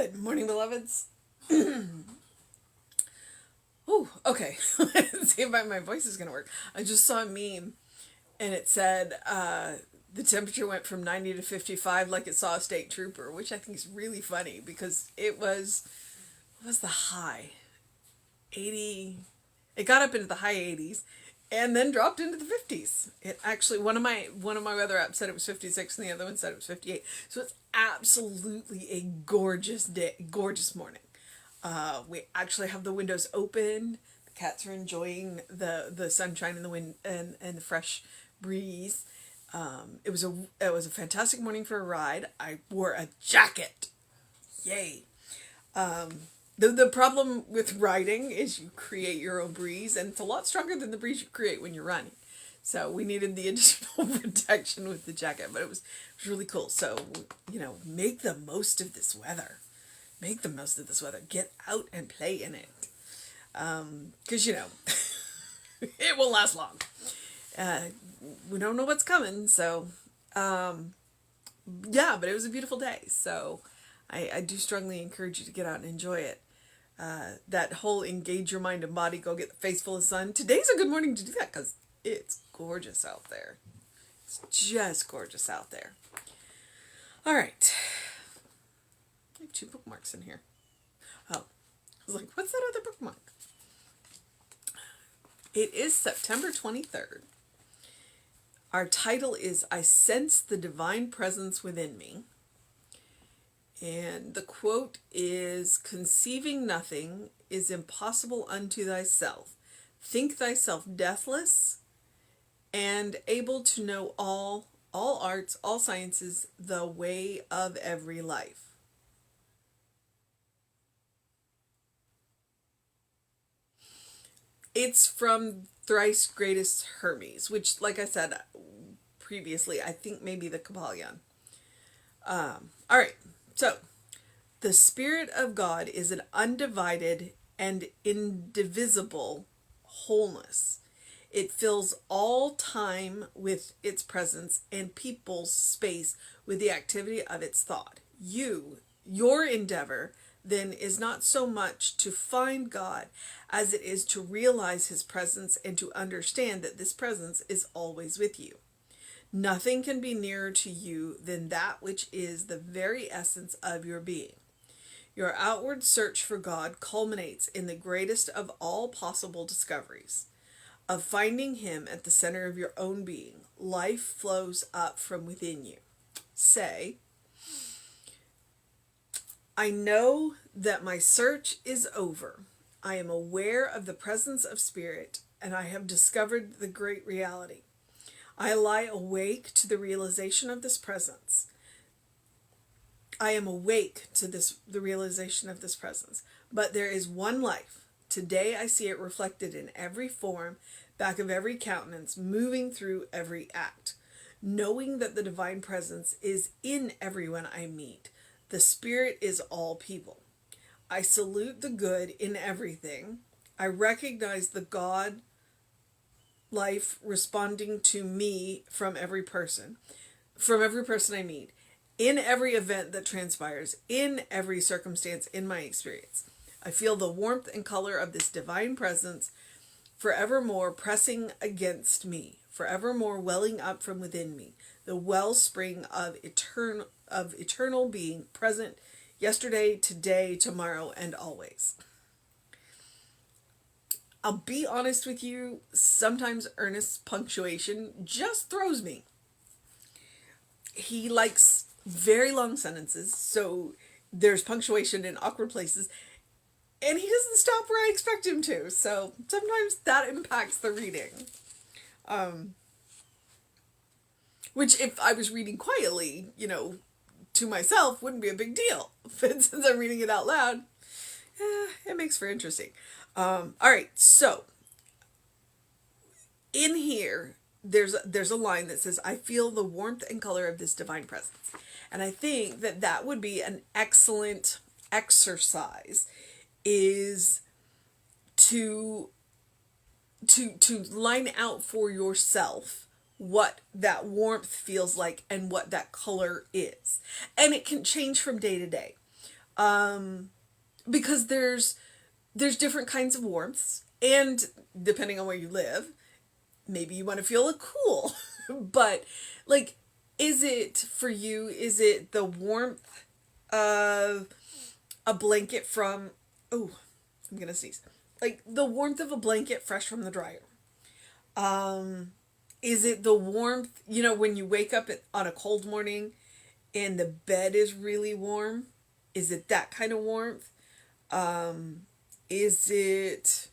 Good morning, beloveds. Oh, okay. Let's see if my voice is going to work. I just saw a meme and it said the temperature went from 90 to 55 like it saw a state trooper, which I think is really funny because what was the high? 80. It got up into the high 80s and then dropped into the 50s. It actually, one of my weather apps said it was 56 and the other one said it was 58. So it's absolutely a gorgeous day, gorgeous morning. We actually have the windows open. The cats are enjoying the sunshine and the wind and the fresh breeze. It was a fantastic morning for a ride. I wore a jacket. Yay. The problem with riding is you create your own breeze, and it's a lot stronger than the breeze you create when you're running. So we needed the additional protection with the jacket, but it was really cool. So, make the most of this weather. Make the most of this weather. Get out and play in it. Because, it won't last long. We don't know what's coming, so, yeah, but it was a beautiful day. So I do strongly encourage you to get out and enjoy it. That whole engage your mind and body, go get the face full of sun. Today's a good morning to do that because it's gorgeous out there. It's just gorgeous out there. All right. I have 2 bookmarks in here. Oh, I was like, what's that other bookmark? It is September 23rd. Our title is I Sense the Divine Presence Within Me. And the quote is, conceiving nothing is impossible unto thyself. Think thyself deathless and able to know all arts, all sciences, the way of every life. It's from Thrice Greatest Hermes, which, like I said previously, I think maybe the Kabbalion. All right. So, the Spirit of God is an undivided and indivisible wholeness. It fills all time with its presence and people's space with the activity of its thought. Your endeavor, then, is not so much to find God as it is to realize His presence and to understand that this presence is always with you. Nothing can be nearer to you than that which is the very essence of your being. Your outward search for God culminates in the greatest of all possible discoveries, of finding Him at the center of your own being. Life flows up from within you. Say, I know that my search is over. I am aware of the presence of Spirit, and I have discovered the great reality. I lie awake to the realization of this presence. I am awake to the realization of this presence. But there is one life. Today I see it reflected in every form, back of every countenance, moving through every act. Knowing that the divine presence is in everyone I meet. The Spirit is all people. I salute the good in everything. I recognize the God life responding to me from every person I meet, in every event that transpires, in every circumstance in my experience. I feel the warmth and color of this divine presence forevermore pressing against me, forevermore welling up from within me, the wellspring of eternal being, present yesterday, today, tomorrow, and always. I'll be honest with you, sometimes Ernest's punctuation just throws me. He likes very long sentences, so there's punctuation in awkward places, and he doesn't stop where I expect him to, so sometimes that impacts the reading. Which, if I was reading quietly, to myself, wouldn't be a big deal. But since I'm reading it out loud, it makes for interesting. All right, so in here, there's a line that says, I feel the warmth and color of this divine presence. And I think that would be an excellent exercise, is to line out for yourself what that warmth feels like and what that color is. And it can change from day to day. Because there's different kinds of warmths, and depending on where you live, maybe you want to feel cool. But like, is it for you, is it the warmth of a blanket from, oh, I'm gonna sneeze, like the warmth of a blanket fresh from the dryer? Is it the warmth, when you wake up on a cold morning and the bed is really warm? Is it that kind of warmth? Is it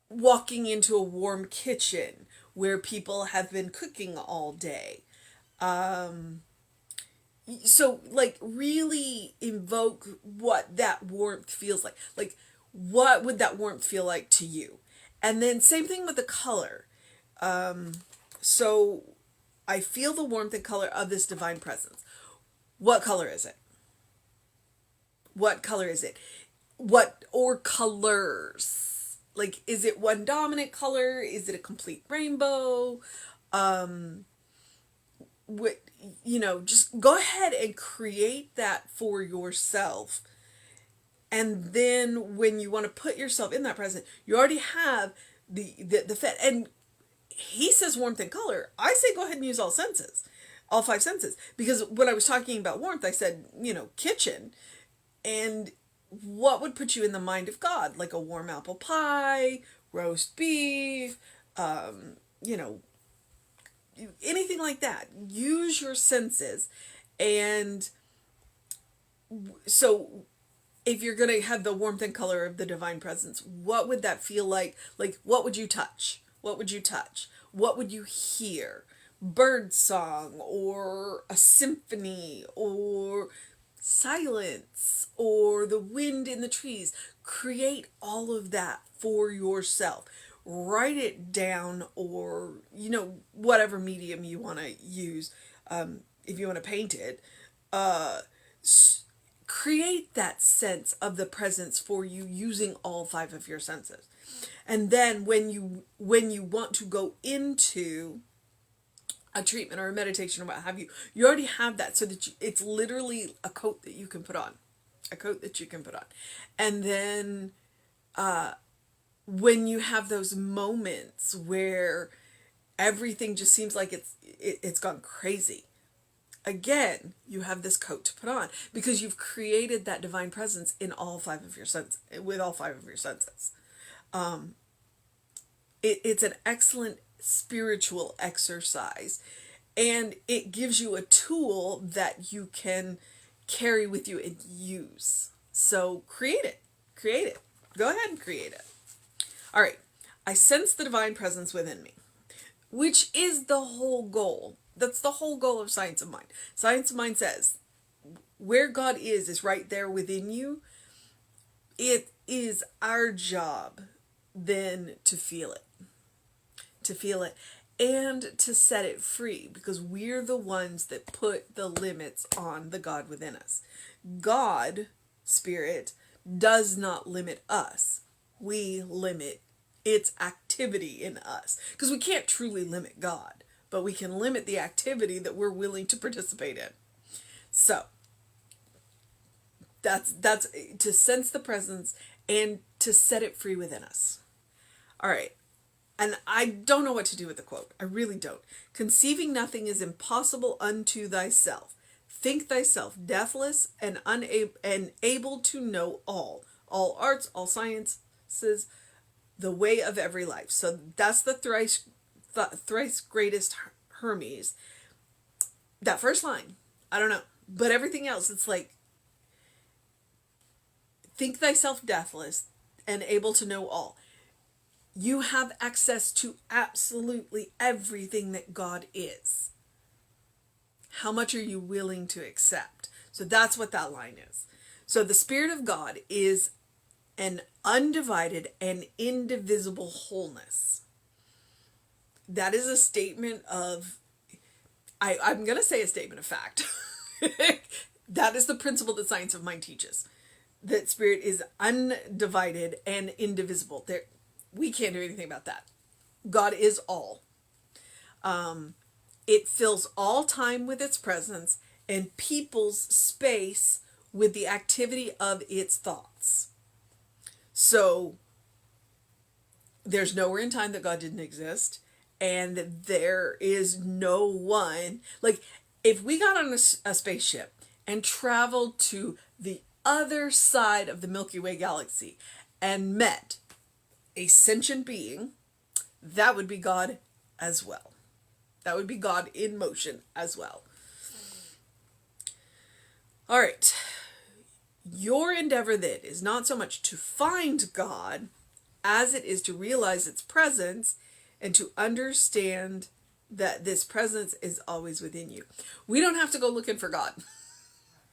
walking into a warm kitchen where people have been cooking all day? So, like, really invoke what that warmth feels like. Like, what would that warmth feel like to you? And then same thing with the color. So I feel the warmth and color of this divine presence. What color is it? What color is it? What, or colors? Like, is it one dominant color? Is it a complete rainbow? Just go ahead and create that for yourself. And then when you want to put yourself in that present, you already have the fit. And he says warmth and color. I say go ahead and use all senses, all five senses. Because when I was talking about warmth, I said, kitchen. And what would put you in the mind of God? Like a warm apple pie, roast beef, anything like that. Use your senses. And so if you're going to have the warmth and color of the divine presence, what would that feel like? Like, what would you touch? What would you touch? What would you hear? Bird song, or a symphony, or silence, or the wind in the trees. Create all of that for yourself. Write it down, or, whatever medium you want to use. If you want to paint it, create that sense of the presence for you using all five of your senses. And then when you want to go into a treatment or a meditation or what have you, you already have that, so that it's literally a coat that you can put on. And then when you have those moments where everything just seems like it's gone crazy, again, you have this coat to put on, because you've created that divine presence in all five of your senses, with all five of your senses. It's an excellent spiritual exercise, and it gives you a tool that you can carry with you and use. So create it. Go ahead and create it. All right. I sense the divine presence within me, which is the whole goal. That's the whole goal of Science of Mind. Science of Mind says where God is right there within you. It is our job then to feel it. And to set it free, because we're the ones that put the limits on the God within us. God, Spirit, does not limit us. We limit its activity in us, because we can't truly limit God, but we can limit the activity that we're willing to participate in. So that's to sense the presence and to set it free within us. All right. And I don't know what to do with the quote. I really don't. Conceiving nothing is impossible unto thyself. Think thyself deathless and able to know all arts, all sciences, the way of every life. So that's the thrice greatest Hermes. That first line, I don't know. But everything else, it's like, think thyself deathless and able to know all. You have access to absolutely everything that God is. How much are you willing to accept? So that's what that line is. So the Spirit of God is an undivided and indivisible wholeness. That is a statement of, I'm going to say a statement of fact. That is the principle that Science of Mind teaches. That Spirit is undivided and indivisible. We can't do anything about that. God is all. It fills all time with its presence, and people's space with the activity of its thoughts. So there's nowhere in time that God didn't exist, and there is no one, like, if we got on a spaceship and traveled to the other side of the Milky Way galaxy and met a sentient being, that would be God as well. That would be God in motion as well. All right. Your endeavor then is not so much to find God as it is to realize its presence and to understand that this presence is always within you. We don't have to go looking for God.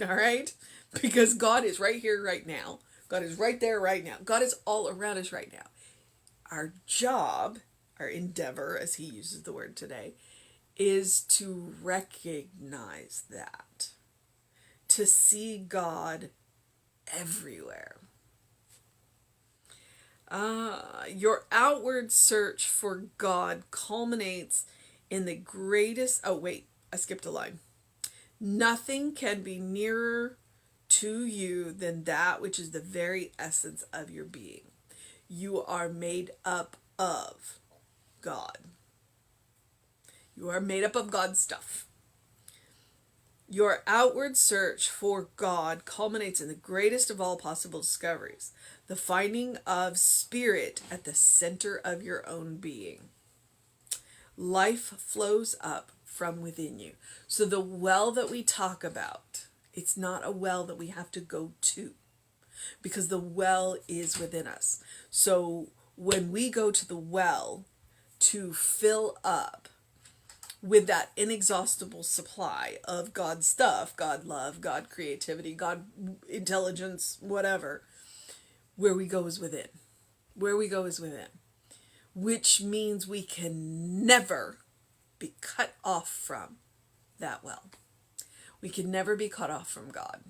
All right? Because God is right here, right now. God is right there, right now. God is all around us right now. Our job, our endeavor, as he uses the word today, is to recognize that. To see God everywhere. Your outward search for God culminates in the greatest... Oh, wait, I skipped a line. Nothing can be nearer to you than that which is the very essence of your being. You are made up of God. You are made up of God's stuff. Your outward search for God culminates in the greatest of all possible discoveries, the finding of spirit at the center of your own being. Life flows up from within you. So the well that we talk about, it's not a well that we have to go to, because the well is within us. So when we go to the well to fill up with that inexhaustible supply of God's stuff, God love, God creativity, God intelligence, whatever, where we go is within. Where we go is within. Which means we can never be cut off from that well. We can never be cut off from God.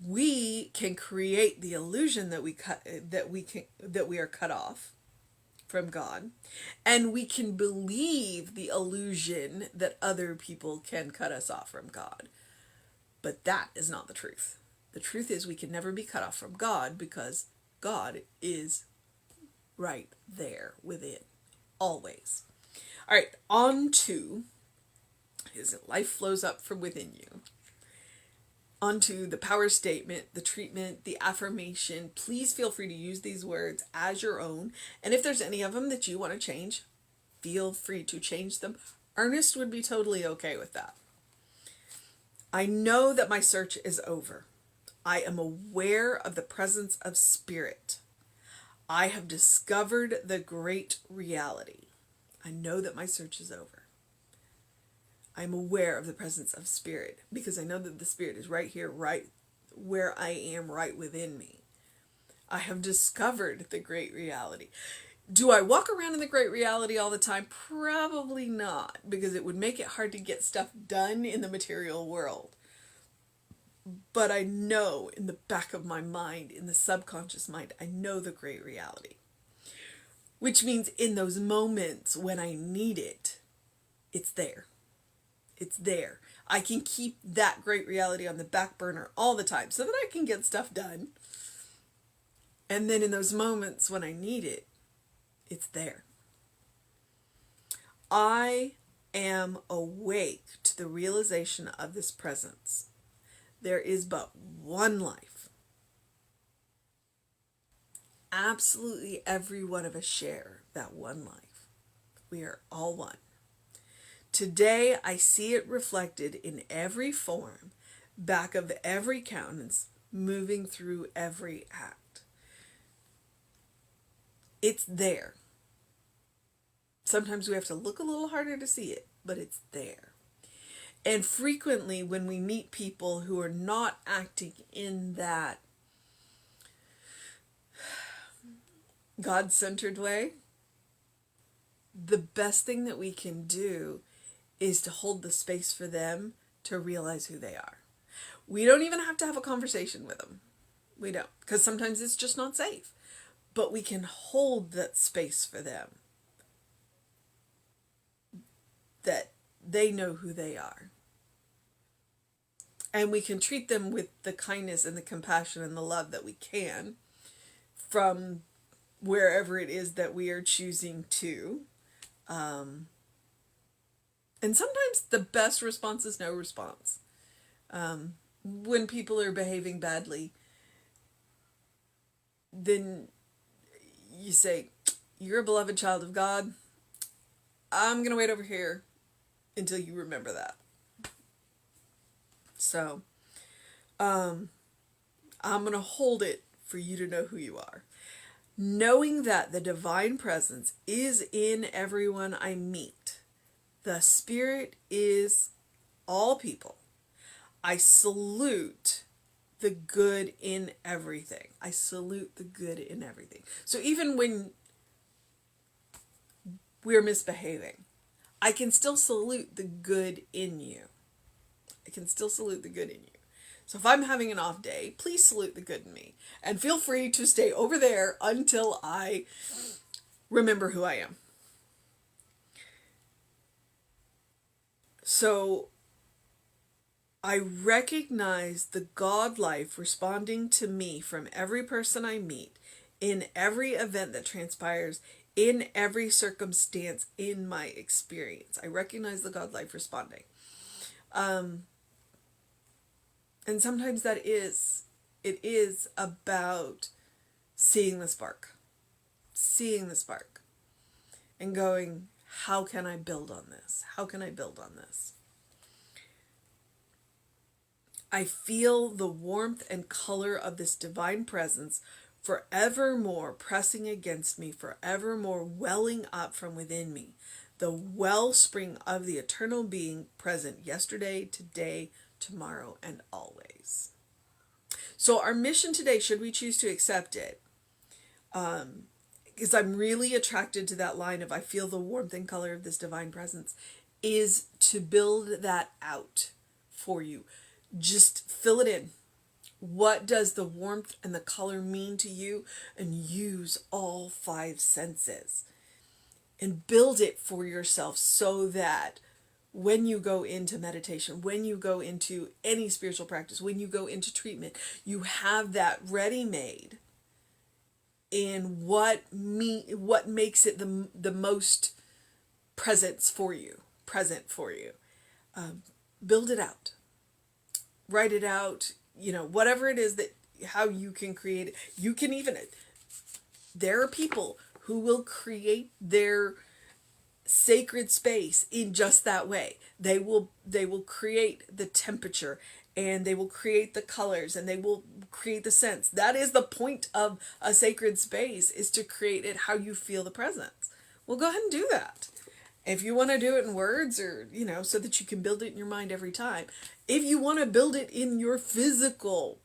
We can create the illusion that we are cut off from God, and we can believe the illusion that other people can cut us off from God. But that is not the truth. The truth is we can never be cut off from God, because God is right there within, always. All right, on to, is it life flows up from within you? Onto the power statement, the treatment, the affirmation. Please feel free to use these words as your own. And if there's any of them that you want to change, feel free to change them. Ernest would be totally okay with that. I know that my search is over. I am aware of the presence of spirit. I have discovered the great reality. I know that my search is over. I'm aware of the presence of spirit, because I know that the spirit is right here, right where I am, right within me. I have discovered the great reality. Do I walk around in the great reality all the time? Probably not, because it would make it hard to get stuff done in the material world. But I know in the back of my mind, in the subconscious mind, I know the great reality. Which means in those moments when I need it, it's there. It's there. I can keep that great reality on the back burner all the time so that I can get stuff done. And then in those moments when I need it, it's there. I am awake to the realization of this presence. There is but one life. Absolutely every one of us share that one life. We are all one. Today, I see it reflected in every form, back of every countenance, moving through every act. It's there. Sometimes we have to look a little harder to see it, but it's there. And frequently, when we meet people who are not acting in that God-centered way, the best thing that we can do is to hold the space for them to realize who they are. We don't even have to have a conversation with them. We don't, because sometimes it's just not safe. But we can hold that space for them, that they know who they are. And we can treat them with the kindness and the compassion and the love that we can from wherever it is that we are choosing to. And sometimes the best response is no response. When people are behaving badly, then you say, you're a beloved child of God. I'm going to wait over here until you remember that. So, I'm going to hold it for you to know who you are. Knowing that the divine presence is in everyone I meet. The Spirit is all people. I salute the good in everything. I salute the good in everything. So even when we're misbehaving, I can still salute the good in you. I can still salute the good in you. So if I'm having an off day, please salute the good in me. And feel free to stay over there until I remember who I am. So I recognize the God life responding to me from every person I meet, in every event that transpires, in every circumstance in my experience. I recognize the God life responding. And sometimes it is about seeing the spark and going, how can I build on this? How can I build on this? I feel the warmth and color of this divine presence forevermore pressing against me, forevermore welling up from within me. The wellspring of the eternal being present yesterday, today, tomorrow, and always. So our mission today, should we choose to accept it, because I'm really attracted to that line of I feel the warmth and color of this divine presence, is to build that out for you. Just fill it in. What does the warmth and the color mean to you? And use all 5 senses. And build it for yourself so that when you go into meditation, when you go into any spiritual practice, when you go into treatment, you have that ready-made in what makes it the most present for you. Build it out. Write it out, whatever it is that, how you can create it. You can even, there are people who will create their sacred space in just that way. They will create the temperature, and they will create the colors, and they will create the scents. That is the point of a sacred space, is to create it how you feel the presence. Well, go ahead and do that. If you want to do it in words, or, so that you can build it in your mind every time. If you want to build it in your physical,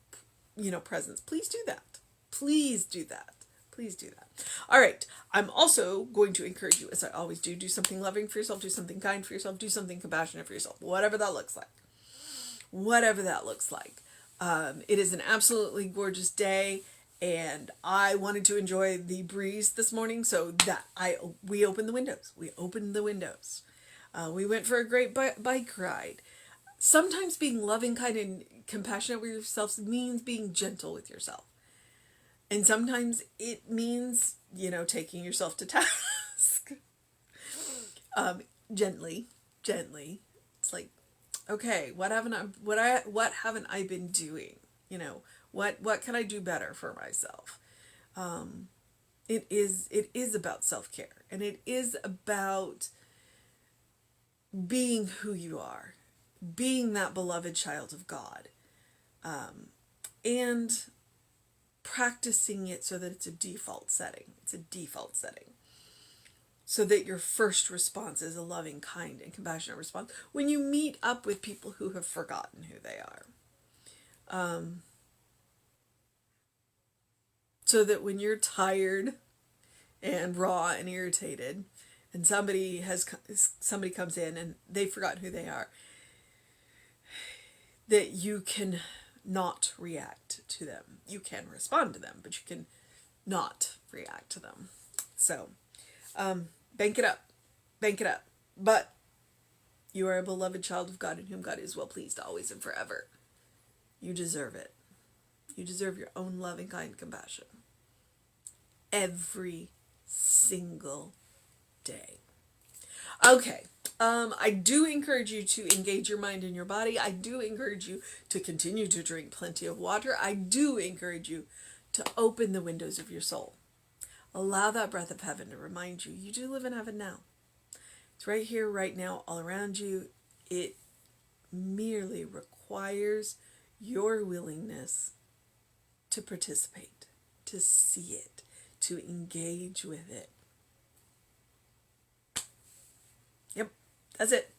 presence, please do that. Please do that. Please do that. All right. I'm also going to encourage you, as I always do something loving for yourself, do something kind for yourself, do something compassionate for yourself, whatever that looks like. It is an absolutely gorgeous day, and I wanted to enjoy the breeze this morning, so that we opened the windows. We went for a great bike ride. Sometimes being loving, kind, and compassionate with yourself means being gentle with yourself. And sometimes it means, taking yourself to task. Gently. It's like, okay, what haven't I been doing? What can I do better for myself? It is about self-care, and it is about being who you are, being that beloved child of God, and practicing it so that it's a default setting. So that your first response is a loving, kind, and compassionate response when you meet up with people who have forgotten who they are. So that when you're tired and raw and irritated, and somebody comes in and they've forgotten who they are, that you can not react to them. You can respond to them, but you can not react to them. So, bank it up. But you are a beloved child of God, in whom God is well pleased always and forever. You deserve it. You deserve your own loving, kind compassion. Every single day. Okay. I do encourage you to engage your mind and your body. I do encourage you to continue to drink plenty of water. I do encourage you to open the windows of your soul. Allow that breath of heaven to remind you, you do live in heaven now. It's right here, right now, all around you. It merely requires your willingness to participate, to see it, to engage with it. Yep, that's it.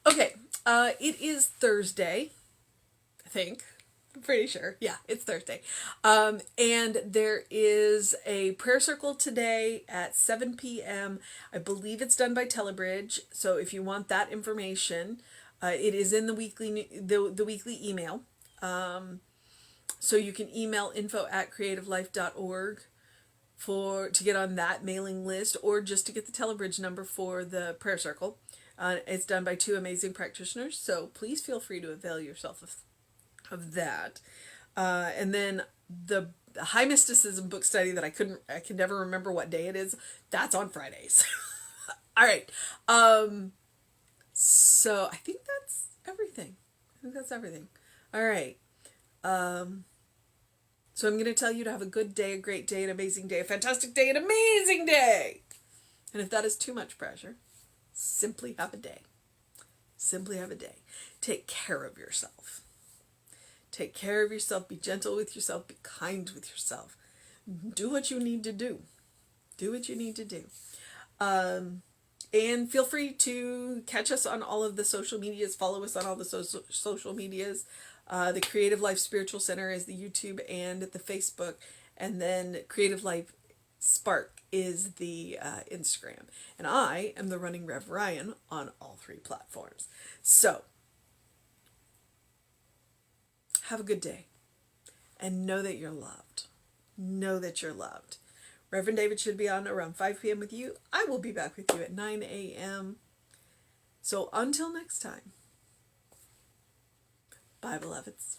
Okay, it is Thursday, I think. I'm pretty sure. Yeah, it's Thursday. And there is a prayer circle today at 7 p.m. I believe it's done by Telebridge. So if you want that information, it is in the weekly email. So you can email info@creativelife.org to get on that mailing list, or just to get the Telebridge number for the prayer circle. It's done by 2 amazing practitioners, so please feel free to avail yourself of that. And then the High Mysticism book study that I can never remember what day it is, that's on Fridays. All right. So I think that's everything. All right. So I'm going to tell you to have a good day, a great day, an amazing day, a fantastic day, an amazing day. And if that is too much pressure, simply have a day. Simply have a day. Take care of yourself. Take care of yourself. Be gentle with yourself. Be kind with yourself. Do what you need to do. Do what you need to do. And feel free to catch us on all of the social medias. Follow us on all the social medias. The Creative Life Spiritual Center is the YouTube and the Facebook. And then Creative Life Spark is the Instagram. And I am the Running Rev Ryan on all 3 platforms. So, have a good day. And know that you're loved. Know that you're loved. Reverend David should be on around 5 p.m. with you. I will be back with you at 9 a.m. So until next time. Bye, beloveds.